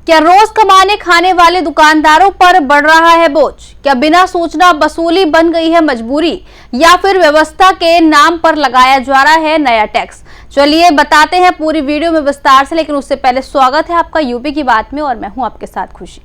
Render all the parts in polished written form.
क्या रोज कमाने खाने वाले दुकानदारों पर बढ़ रहा है बोझ? क्या बिना सूचना वसूली बन गई है मजबूरी, या फिर व्यवस्था के नाम पर लगाया जा रहा है नया टैक्स? चलिए बताते हैं पूरी वीडियो में विस्तार से, लेकिन उससे पहले स्वागत है आपका यूपी की बात में और मैं हूं आपके साथ खुशी।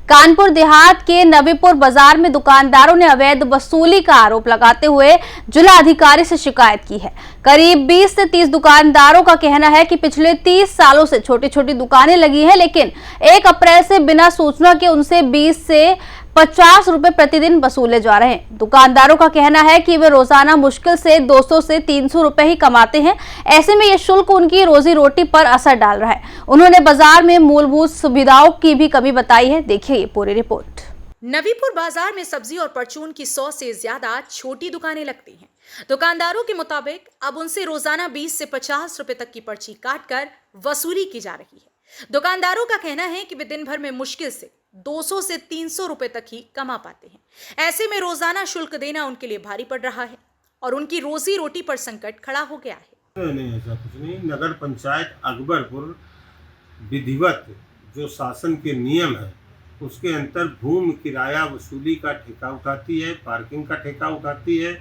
कानपुर देहात के नवीपुर बाजार में दुकानदारों ने अवैध वसूली का आरोप लगाते हुए जिला अधिकारी से शिकायत की है। करीब 20 से 30 दुकानदारों का कहना है कि पिछले 30 सालों से छोटी छोटी दुकानें लगी हैं, लेकिन 1 अप्रैल से बिना सूचना के उनसे 20 से 50 रुपए प्रतिदिन वसूले जा रहे हैं। दुकानदारों का कहना है कि वे रोजाना मुश्किल से 200 से 300 रुपए ही कमाते हैं। ऐसे में ये शुल्क उनकी रोजी रोटी पर असर डाल रहा है। उन्होंने बाजार में मूलभूत सुविधाओं की भी कमी बताई है। देखिए ये पूरी रिपोर्ट। नवीपुर बाजार में सब्जी और परचून की 100 से ज्यादा छोटी दुकानें लगती हैं। दुकानदारों के मुताबिक अब उनसे रोजाना 20 से 50 रुपए तक की पर्ची काटकर वसूली की जा रही है। दुकानदारों का कहना है कि वे दिन भर में मुश्किल से 200 से 300 रुपए तक ही कमा पाते हैं। ऐसे में रोजाना शुल्क देना उनके लिए भारी पड़ रहा है और उनकी रोजी रोटी पर संकट खड़ा हो गया है। नहीं, ऐसा कुछ नहीं। नगर पंचायत अकबरपुर विधिवत जो शासन के नियम है उसके अंतर भूमि किराया वसूली का ठेका उठाती है, पार्किंग का ठेका उठाती है।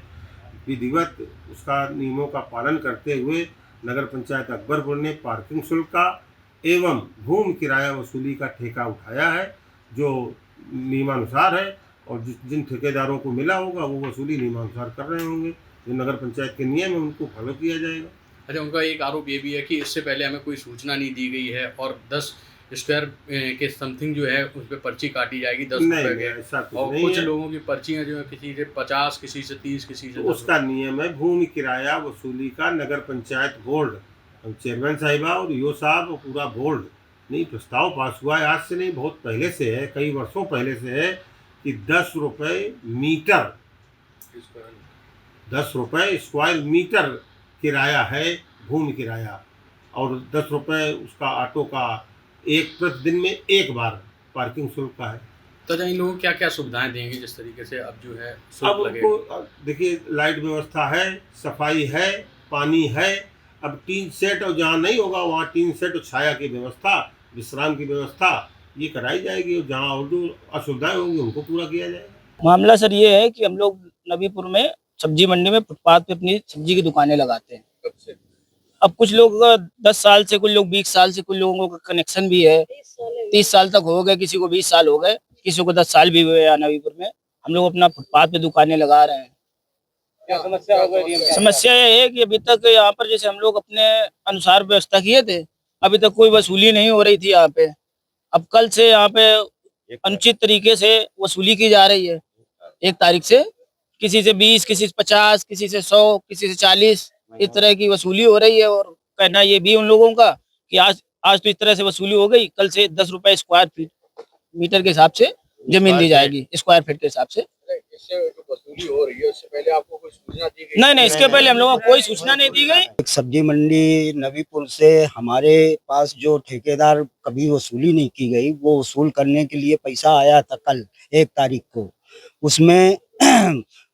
विधिवत उसका नियमों का पालन करते हुए नगर पंचायत अकबरपुर ने पार्किंग शुल्क का एवं भूमि किराया वसूली का ठेका उठाया है, जो नियमानुसार है, और जिन ठेकेदारों को मिला होगा वो वसूली नियमानुसार कर रहे होंगे। जो नगर पंचायत के नियम है उनको फॉलो किया जाएगा। अच्छा, उनका एक आरोप ये भी है कि इससे पहले हमें कोई सूचना नहीं दी गई है और 10 स्क्वायर के समथिंग जो है उस पर पर्ची काटी जाएगी 10 रुपए के। ऐसा कुछ और नहीं कुछ है। लोगों की पर्चियां जो है किसी से 50, किसी से 30, किसी से 10 उसका नियम है भूमि किराया वसूली का। नगर पंचायत बोर्ड, चेयरमैन साहिबा और ईओ साहब और पूरा बोर्ड नहीं, प्रस्ताव पास हुआ है, आज से नहीं, बहुत पहले से है, कई वर्षों पहले से है कि 10 रुपये मीटर, 10 रुपये स्क्वायर मीटर किराया है भूमि किराया, और 10 रुपये उसका ऑटो का एक प्रतिदिन में एक बार पार्किंग शुल्क का है। तो इन लोगों को क्या क्या सुविधाएं देंगे जिस तरीके से अब जो है अब शुल्क लगेगा? उनको देखिए, लाइट व्यवस्था है, सफाई है, पानी है। अब टीन सेट और जहाँ नहीं होगा वहाँ टीन सेट और छाया की व्यवस्था, विश्राम की व्यवस्था ये कराई जाएगी, और जहाँ और जो असुविधाएं होंगी उनको पूरा किया जाएगा। मामला सर ये है कि हम लोग नवीपुर में सब्जी मंडी में फुटपाथ पे अपनी सब्जी की दुकानें लगाते हैं। अब कुछ लोग 10 साल से, कुछ लोग 20 साल से, कुछ लोगों का कनेक्शन भी है, 30 साल तक हो गए, किसी को 20 साल हो गए, किसी को 10 साल भी हुए। नवीपुर में हम लोग अपना फुटपाथ पे दुकानें लगा रहे हैं। क्या समस्या हो गई? समस्या ये है कि अभी तक यहाँ पर जैसे हम लोग अपने अनुसार व्यवस्था किए थे, अभी तक कोई वसूली नहीं हो रही थी यहाँ पे। अब कल से यहाँ पे अनुचित तरीके से वसूली की जा रही है। 1 तारीख से किसी से 20, किसी से 50, किसी से 100, किसी से 40, इस तरह की वसूली हो रही है। और कहना ये भी उन लोगों का कि आज तो इस तरह से वसूली हो गई, कल से 10 रुपए स्क्वायर फीट मीटर के हिसाब से जमीन दी जाएगी, स्क्वायर फीट के हिसाब से। इससे जो वसूली हो रही है उससे पहले आपको कोई सूचना दी गई? नहीं, इसके पहले हम लोगों को कोई सूचना नहीं दी गई। एक सब्जी मंडी नवीपुर से हमारे पास जो ठेकेदार कभी वसूली नहीं की गई, वो वसूल करने के लिए पैसा आया था कल 1 तारीख को। उसमें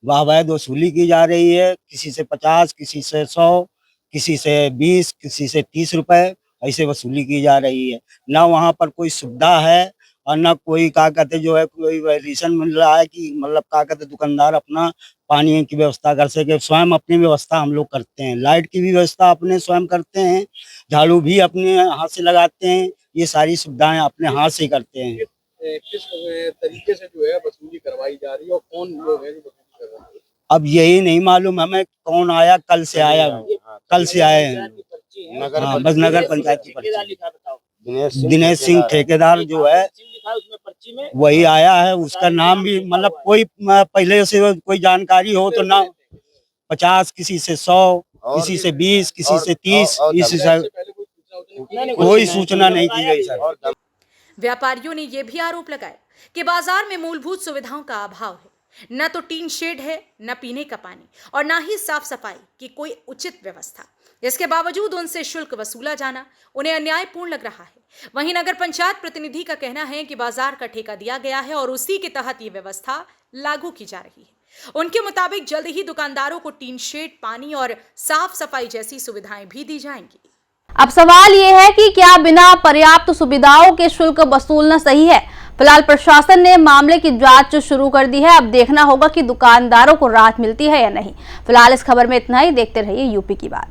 अवैध वसूली की जा रही है, किसी से 50, किसी से 100, किसी से 20, किसी से 30 रुपए ऐसे वसूली की जा रही है। ना वहाँ पर कोई सुविधा है और ना कोई क्या कहते जो है कोई वैल्यूएशन मिल रहा है कि मतलब क्या कहते दुकानदार अपना पानी की व्यवस्था कर सके। स्वयं अपनी व्यवस्था हम लोग करते हैं, लाइट की भी व्यवस्था अपने स्वयं करते हैं, झाड़ू भी अपने हाथ से लगाते हैं, ये सारी सुविधाएं अपने हाथ से करते हैं। किस तरीके से जो है वसूली करवाई जा रही है और कौन लोग हैं जो वसूली कर रहे हैं? अब यही नहीं मालूम हमें कौन आया, कल से आए हैं। हाँ, बस नगर पंचायत की पर्ची। दिनेश सिंह ठेकेदार जो है वही आया है, उसका नाम भी मतलब कोई पहले से कोई जानकारी हो तो ना 50, किसी से 100, किसी से 20, किसी से 30, किसी से कोई सूचना नहीं की गई सर। व्यापारियों ने यह भी आरोप लगाया कि बाजार में मूलभूत सुविधाओं का अभाव है। न तो टीन शेड है, न पीने का पानी, और न ही साफ सफाई की कोई उचित व्यवस्था। इसके बावजूद उनसे शुल्क वसूला जाना उन्हें अन्यायपूर्ण लग रहा है। वहीं नगर पंचायत प्रतिनिधि का कहना है कि बाजार का ठेका दिया गया है और उसी के तहत ये व्यवस्था लागू की जा रही है। उनके मुताबिक जल्द ही दुकानदारों को टीन शेड, पानी और साफ सफाई जैसी सुविधाएं भी दी जाएंगी। अब सवाल ये है कि क्या बिना पर्याप्त सुविधाओं के शुल्क वसूलना सही है। फिलहाल प्रशासन ने मामले की जांच शुरू कर दी है। अब देखना होगा कि दुकानदारों को राहत मिलती है या नहीं। फिलहाल इस खबर में इतना ही। देखते रहिए यूपी की बात।